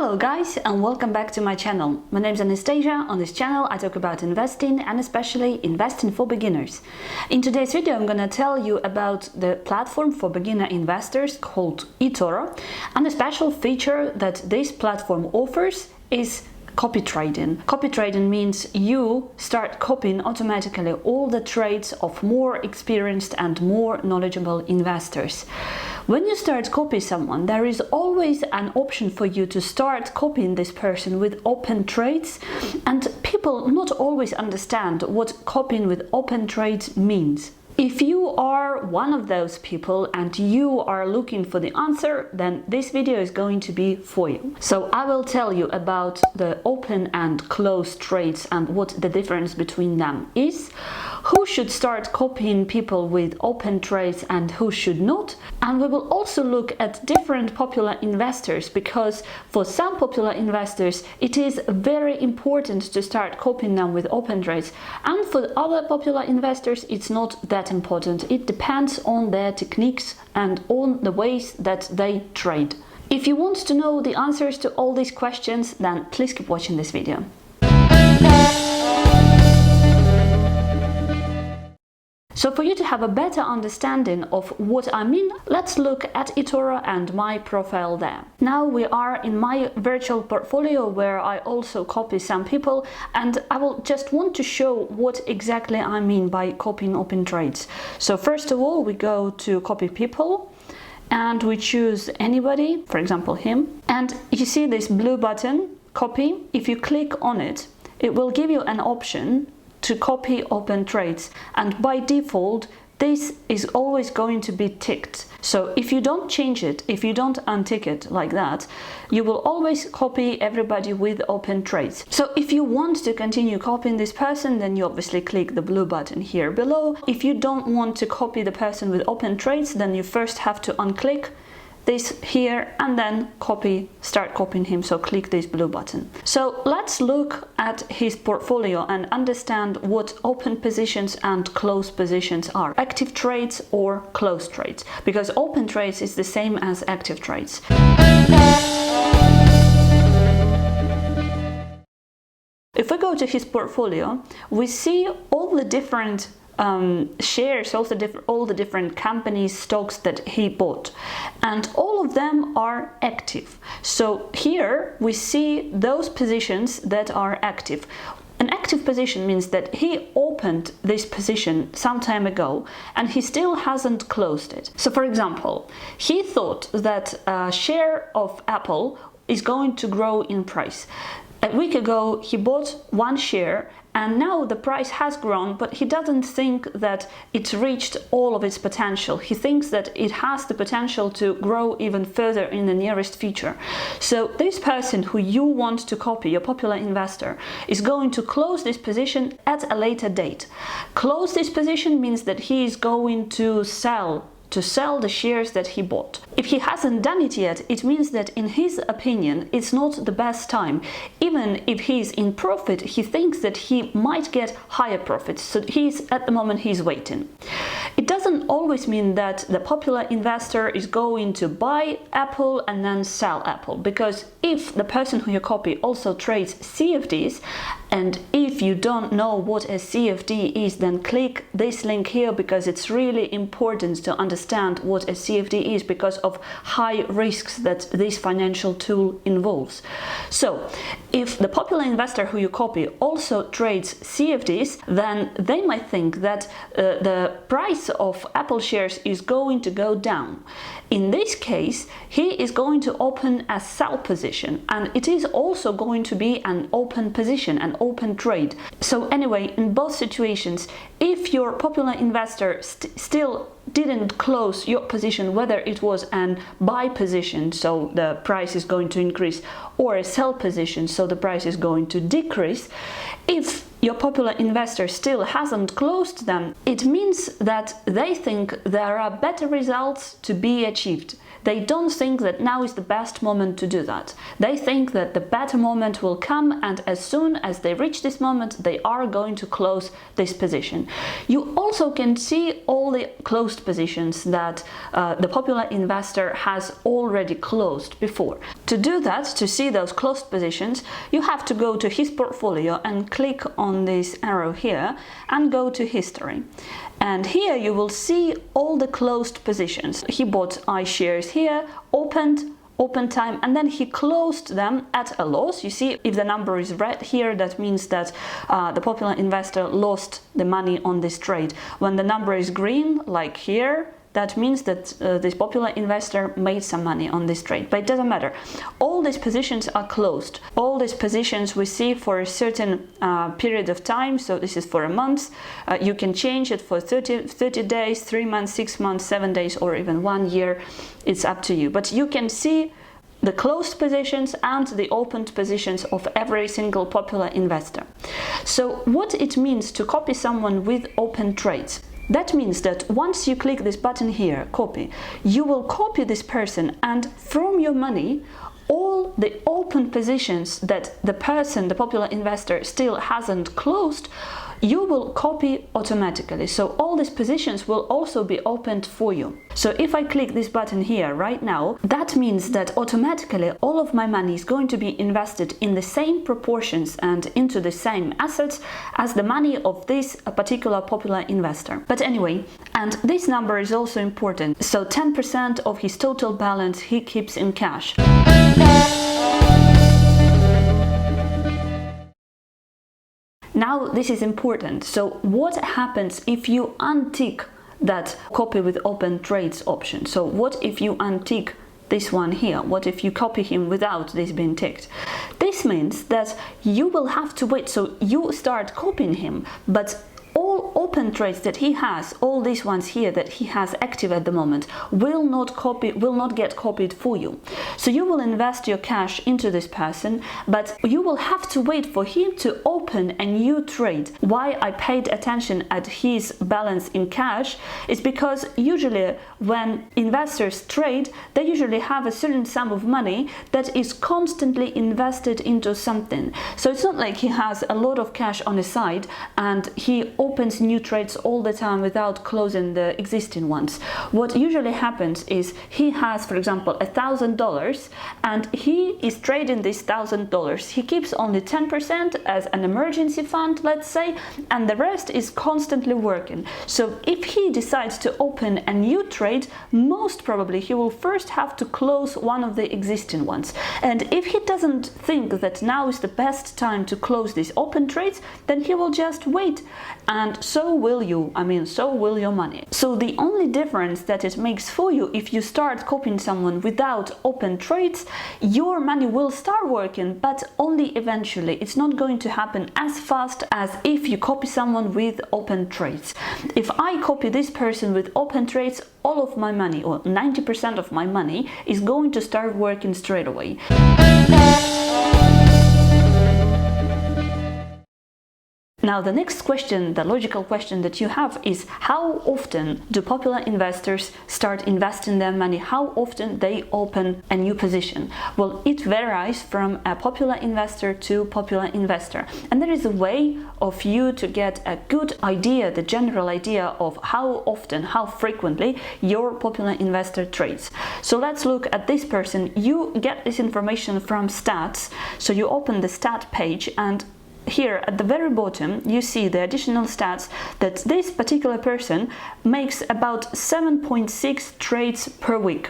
Hello guys, and welcome back to my channel. My name is Anastasia. On this channel I talk about investing and especially investing for beginners. In today's video I'm gonna tell you about the platform for beginner investors called Etoro, and the special feature that this platform offers is copy trading. Copy trading means you start copying automatically all the trades of more experienced and more knowledgeable investors. When you start copying someone, there is always an option for you to start copying this person with open trades, and people not always understand what copying with open trades means. If you are one of those people and you are looking for the answer, then this video is going to be for you. So I will tell you about the open and closed trades and what the difference between them is, who should start copying people with open trades and who should not, and we will also look at different popular investors, because for some popular investors it is very important to start copying them with open trades, and for other popular investors it's not that important. It depends on their techniques and on the ways that they trade. If you want to know the answers to all these questions, then please keep watching this video. So for you to have a better understanding of what I mean, let's look at Etoro and my profile there. Now we are in my virtual portfolio where I also copy some people, and I will just want to show what exactly I mean by copying open trades. So first of all, we go to copy people and we choose anybody, for example him, and you see this blue button, copy. If you click on it, it will give you an option to copy open trades, and by default this is always going to be ticked. So if you don't change it, if you don't untick it like that, you will always copy everybody with open trades. So if you want to continue copying this person, then you obviously click the blue button here below. If you don't want to copy the person with open trades, then you first have to unclick this here and then start copying him, so click this blue button. So let's look at his portfolio and understand what open positions and closed positions are, active trades or closed trades, because open trades is the same as active trades. If we go to his portfolio, we see all the different shares, all the different companies, stocks that he bought, and all of them are active. So here we see those positions that are active. An active position means that he opened this position some time ago and he still hasn't closed it. So for example, he thought that a share of Apple is going to grow in price. A week ago he bought one share, and now the price has grown, but he doesn't think that it's reached all of its potential. He thinks that it has the potential to grow even further in the nearest future. So this person who you want to copy, your popular investor, is going to close this position at a later date. Close this position means that he is going to sell the shares that he bought. If he hasn't done it yet, it means that in his opinion it's not the best time. Even if he's in profit, he thinks that he might get higher profits, so at the moment he's waiting. It doesn't always mean that the popular investor is going to buy Apple and then sell Apple, because if the person who you copy also trades CFDs, and if you don't know what a CFD is, then click this link here, because it's really important to understand what a CFD is because of high risks that this financial tool involves. So if the popular investor who you copy also trades CFDs, then they might think that the price of Apple shares is going to go down. In this case, he is going to open a sell position, and it is also going to be an open position, an open trade. So anyway, in both situations, if your popular investor still didn't close your position, whether it was an buy position, so the price is going to increase, or a sell position, so the price is going to decrease, if your popular investor still hasn't closed them, it means that they think there are better results to be achieved. They don't think that now is the best moment to do that. They think that the better moment will come, and as soon as they reach this moment, they are going to close this position. You also can see all the closed positions that the popular investor has already closed before. To do that, to see those closed positions, you have to go to his portfolio and click on this arrow here and go to history. And here you will see all the closed positions. He bought iShares here, open time, and then he closed them at a loss. You see, if the number is red here, that means that the popular investor lost the money on this trade. When the number is green, like here, that means that this popular investor made some money on this trade, but it doesn't matter. All these positions are closed. All these positions we see for a certain period of time, so this is for a month. You can change it for 30 days, 3 months, 6 months, 7 days, or even 1 year. It's up to you. But you can see the closed positions and the opened positions of every single popular investor. So what it means to copy someone with open trades? That means that once you click this button here, copy, you will copy this person, and from your money, all the open positions that the person, the popular investor, still hasn't closed, you will copy automatically. So all these positions will also be opened for you. So if I click this button here right now, that means that automatically all of my money is going to be invested in the same proportions and into the same assets as the money of this particular popular investor. But anyway, and this number is also important. So 10% of his total balance he keeps in cash. Now this is important. So what happens if you untick that copy with open trades option? So what if you untick this one here? What if you copy him without this being ticked? This means that you will have to wait. So you start copying him, but all open trades that he has, all these ones here that he has active at the moment, will not get copied for you. So you will invest your cash into this person, but you will have to wait for him to open a new trade. Why I paid attention at his balance in cash is because usually when investors trade, they usually have a certain sum of money that is constantly invested into something. So it's not like he has a lot of cash on the side and he opens new trades all the time without closing the existing ones. What usually happens is he has, for example, $1,000 and he is trading this $1,000. He keeps only 10% as an emergency fund, let's say, and the rest is constantly working. So if he decides to open a new trade, most probably he will first have to close one of the existing ones. And if he doesn't think that now is the best time to close these open trades, then he will just wait. And so will you, so will your money. So the only difference that it makes for you, if you start copying someone without open trades, your money will start working, but only eventually. It's not going to happen as fast as if you copy someone with open trades. If I copy this person with open trades, all of my money, or 90% of my money, is going to start working straight away. Now the next question, the logical question that you have is, how often do popular investors start investing their money? How often they open a new position? Well, it varies from a popular investor to popular investor. And there is a way of you to get a good idea, the general idea of how often, how frequently your popular investor trades. So let's look at this person. You get this information from stats. So you open the stat page, and here at the very bottom you see the additional stats that this particular person makes about 7.6 trades per week,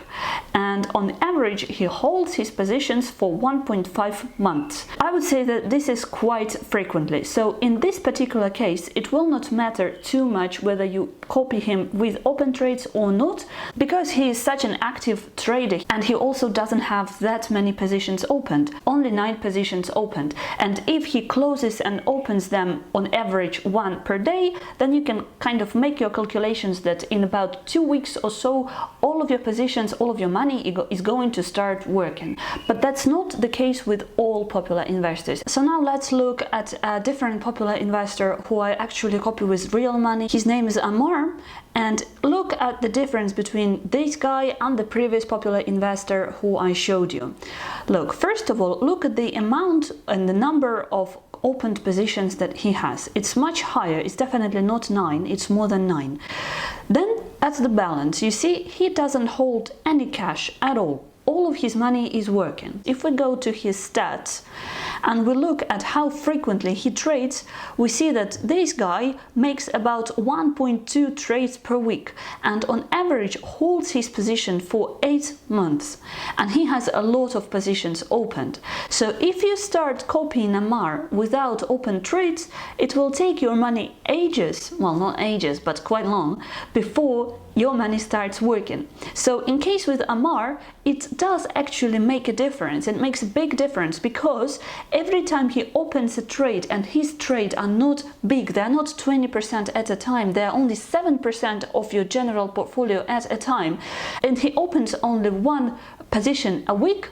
and on average he holds his positions for 1.5 months. I would say that this is quite frequently. So in this particular case it will not matter too much whether you copy him with open trades or not, because he is such an active trader and he also doesn't have that many positions opened, only 9 positions opened, and if he closes closes and opens them on average one per day, then you can kind of make your calculations that in about 2 weeks or so, all of your positions, all of your money is going to start working. But that's not the case with all popular investors. So now let's look at a different popular investor who I actually copy with real money. His name is Amar, and look at the difference between this guy and the previous popular investor who I showed you. Look, first of all, look at the amount and the number of opened positions that he has. It's much higher. It's definitely not 9, it's more than 9. Then at the balance, you see he doesn't hold any cash at all. All of his money is working. If we go to his stats and we look at how frequently he trades, we see that this guy makes about 1.2 trades per week and on average holds his position for 8 months. And he has a lot of positions opened. So if you start copying Amar without open trades, it will take your money ages, well, not ages, but quite long, before your money starts working. So in case with Amar, it does actually make a difference. It makes a big difference because every time he opens a trade, and his trades are not big, they're not 20% at a time, they're only 7% of your general portfolio at a time, and he opens only one position a week,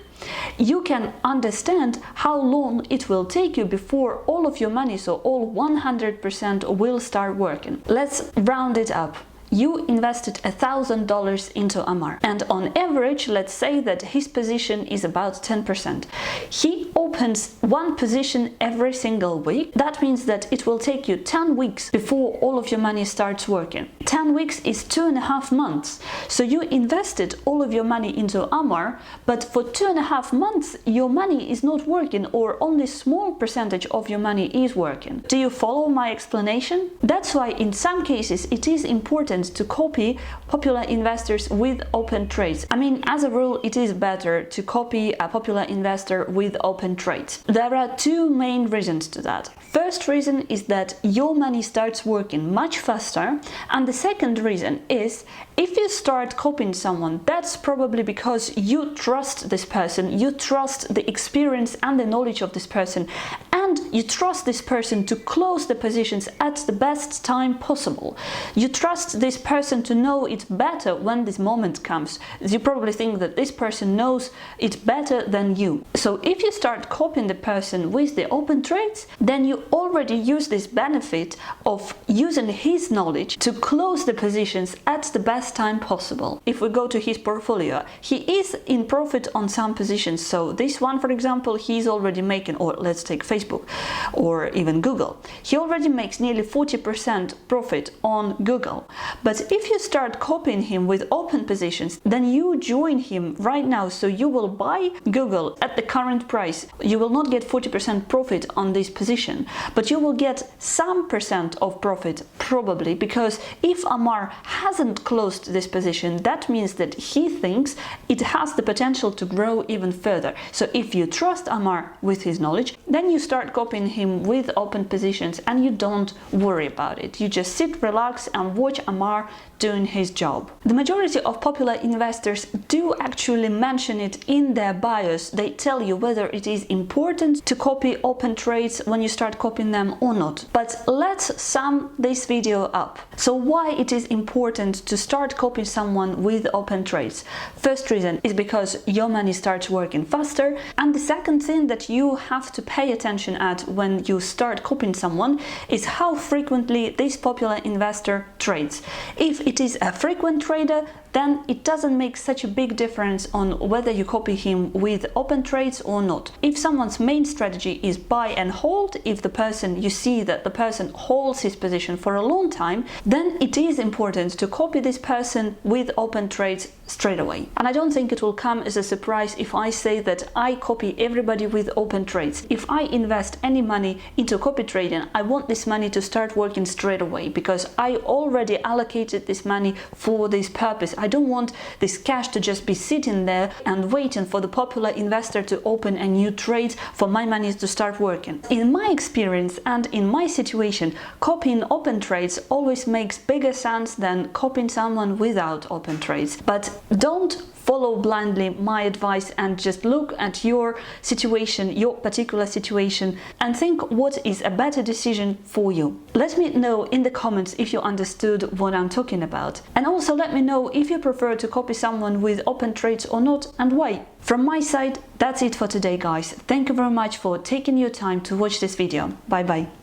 you can understand how long it will take you before all of your money, so all 100%, will start working. Let's round it up. You invested $1,000 into Amar, and on average, let's say that his position is about 10%. He opens one position every single week. That means that it will take you 10 weeks before all of your money starts working. 10 weeks is 2.5 months. So you invested all of your money into Amar, but for 2.5 months, your money is not working, or only a small percentage of your money is working. Do you follow my explanation? That's why in some cases it is important to copy popular investors with open trades. I mean, as a rule, it is better to copy a popular investor with open trades. There are two main reasons to that. First reason is that your money starts working much faster, and the second reason is if you start copying someone, that's probably because you trust this person, you trust the experience and the knowledge of this person, and you trust this person to close the positions at the best time possible. You trust this person to know it better when this moment comes. You probably think that this person knows it better than you. So if you start copying the person with the open trades, then you already use this benefit of using his knowledge to close the positions at the best time possible. If we go to his portfolio, he is in profit on some positions. So this one, for example, he's already making, or let's take Facebook or even Google. He already makes nearly 40% profit on Google. But if you start copying him with open positions, then you join him right now. So you will buy Google at the current price. You will not get 40% profit on this position, but you will get some percent of profit probably, because if Amar hasn't closed this position, that means that he thinks it has the potential to grow even further. So if you trust Amar with his knowledge, then you start copying him with open positions and you don't worry about it. You just sit, relax and watch Amar doing his job. The majority of popular investors do actually mention it in their bios. They tell you whether it is important to copy open trades when you start copying them or not. But let's sum this video up. So why it is important to start copying someone with open trades? First reason is because your money starts working faster, and the second thing that you have to pay attention at when you start copying someone is how frequently this popular investor trades. If it is a frequent trader, then it doesn't make such a big difference on whether you copy him with open trades or not. If someone's main strategy is buy and hold, if you see that the person holds his position for a long time, then it is important to copy this person with open trades straight away. And I don't think it will come as a surprise if I say that I copy everybody with open trades. If I invest any money into copy trading, I want this money to start working straight away because I already allocated this money for this purpose. I don't want this cash to just be sitting there and waiting for the popular investor to open a new trade for my money to start working. In my experience and in my situation, copying open trades always makes bigger sense than copying someone without open trades. But don't follow blindly my advice and just look at your situation, your particular situation, and think what is a better decision for you. Let me know in the comments if you understood what I'm talking about. And also let me know if you prefer to copy someone with open traits or not, and why. From my side, that's it for today, guys. Thank you very much for taking your time to watch this video. Bye bye.